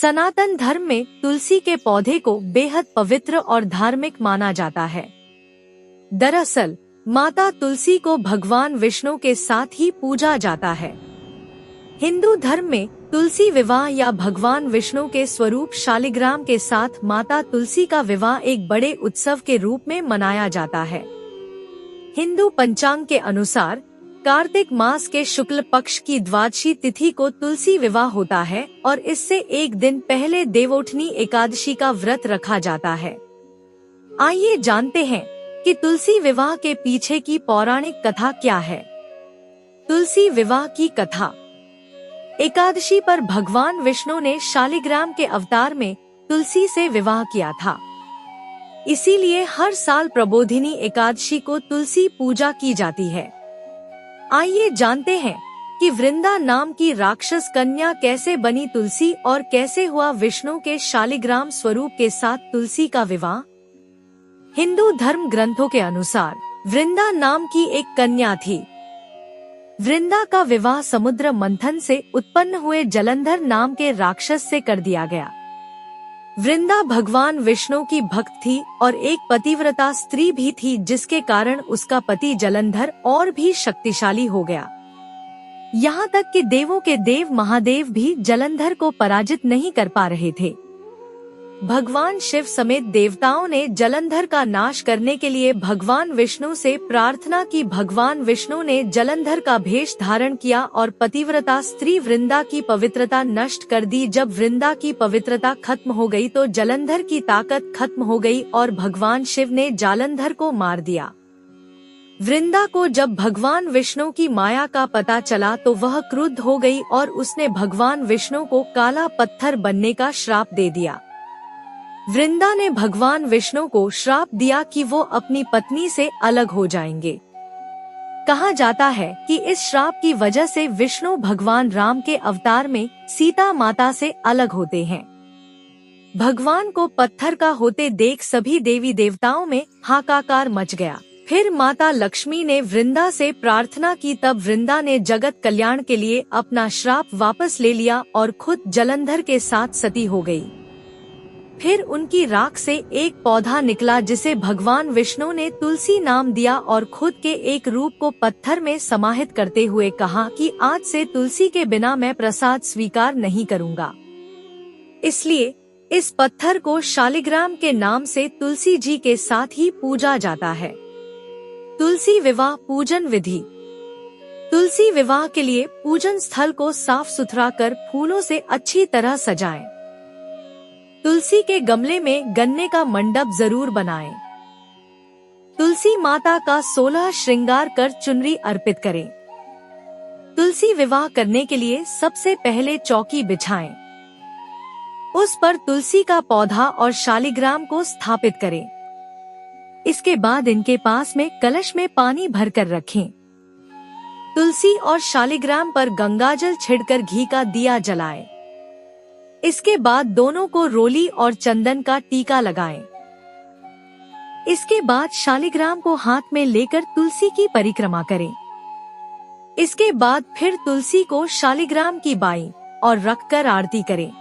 सनातन धर्म में तुलसी के पौधे को बेहद पवित्र और धार्मिक माना जाता है। दरअसल माता तुलसी को भगवान विष्णु के साथ ही पूजा जाता है। हिंदू धर्म में तुलसी विवाह या भगवान विष्णु के स्वरूप शालिग्राम के साथ माता तुलसी का विवाह एक बड़े उत्सव के रूप में मनाया जाता है। हिंदू पंचांग के अनुसार कार्तिक मास के शुक्ल पक्ष की द्वादशी तिथि को तुलसी विवाह होता है और इससे एक दिन पहले देवोठनी एकादशी का व्रत रखा जाता है। आइए जानते हैं कि तुलसी विवाह के पीछे की पौराणिक कथा क्या है। तुलसी विवाह की कथा। एकादशी पर भगवान विष्णु ने शालिग्राम के अवतार में तुलसी से विवाह किया था। इसीलिए हर साल प्रबोधिनी एकादशी को तुलसी पूजा की जाती है। आइए जानते हैं कि वृंदा नाम की राक्षस कन्या कैसे बनी तुलसी और कैसे हुआ विष्णु के शालिग्राम स्वरूप के साथ तुलसी का विवाह। हिंदू धर्म ग्रंथों के अनुसार वृंदा नाम की एक कन्या थी। वृंदा का विवाह समुद्र मंथन से उत्पन्न हुए जलंधर नाम के राक्षस से कर दिया गया। वृंदा भगवान विष्णु की भक्त थी और एक पतिव्रता स्त्री भी थी, जिसके कारण उसका पति जलंधर और भी शक्तिशाली हो गया। यहाँ तक कि देवों के देव महादेव भी जलंधर को पराजित नहीं कर पा रहे थे। भगवान शिव समेत देवताओं ने जलंधर का नाश करने के लिए भगवान विष्णु से प्रार्थना की। भगवान विष्णु ने जलंधर का भेष धारण किया और पतिव्रता स्त्री वृंदा की पवित्रता नष्ट कर दी। जब वृंदा की पवित्रता खत्म हो गई तो जलंधर की ताकत खत्म हो गई और भगवान शिव ने जालंधर को मार दिया। वृंदा को जब भगवान विष्णु की माया का पता चला तो वह क्रुद्ध हो गई और उसने भगवान विष्णु को काला पत्थर बनने का श्राप दे दिया। वृंदा ने भगवान विष्णु को श्राप दिया कि वो अपनी पत्नी से अलग हो जाएंगे। कहा जाता है कि इस श्राप की वजह से विष्णु भगवान राम के अवतार में सीता माता से अलग होते हैं। भगवान को पत्थर का होते देख सभी देवी देवताओं में हाहाकार मच गया। फिर माता लक्ष्मी ने वृंदा से प्रार्थना की, तब वृंदा ने जगत कल्याण के लिए अपना श्राप वापस ले लिया और खुद जलंधर के साथ सती हो गई। फिर उनकी राख से एक पौधा निकला जिसे भगवान विष्णु ने तुलसी नाम दिया और खुद के एक रूप को पत्थर में समाहित करते हुए कहा कि आज से तुलसी के बिना मैं प्रसाद स्वीकार नहीं करूंगा। इसलिए इस पत्थर को शालिग्राम के नाम से तुलसी जी के साथ ही पूजा जाता है। तुलसी विवाह पूजन विधि। तुलसी विवाह के लिए पूजन स्थल को साफ सुथरा कर फूलों से अच्छी तरह सजाएं। तुलसी के गमले में गन्ने का मंडप जरूर बनाएं। तुलसी माता का 16 श्रृंगार कर चुनरी अर्पित करें। तुलसी विवाह करने के लिए सबसे पहले चौकी बिछाएं। उस पर तुलसी का पौधा और शालिग्राम को स्थापित करें। इसके बाद इनके पास में कलश में पानी भरकर रखें। तुलसी और शालिग्राम पर गंगाजल छिड़कर घी का दिया जलाएं। इसके बाद दोनों को रोली और चंदन का टीका लगाएं। इसके बाद शालिग्राम को हाथ में लेकर तुलसी की परिक्रमा करें। इसके बाद फिर तुलसी को शालिग्राम की बाईं और रखकर आरती करें।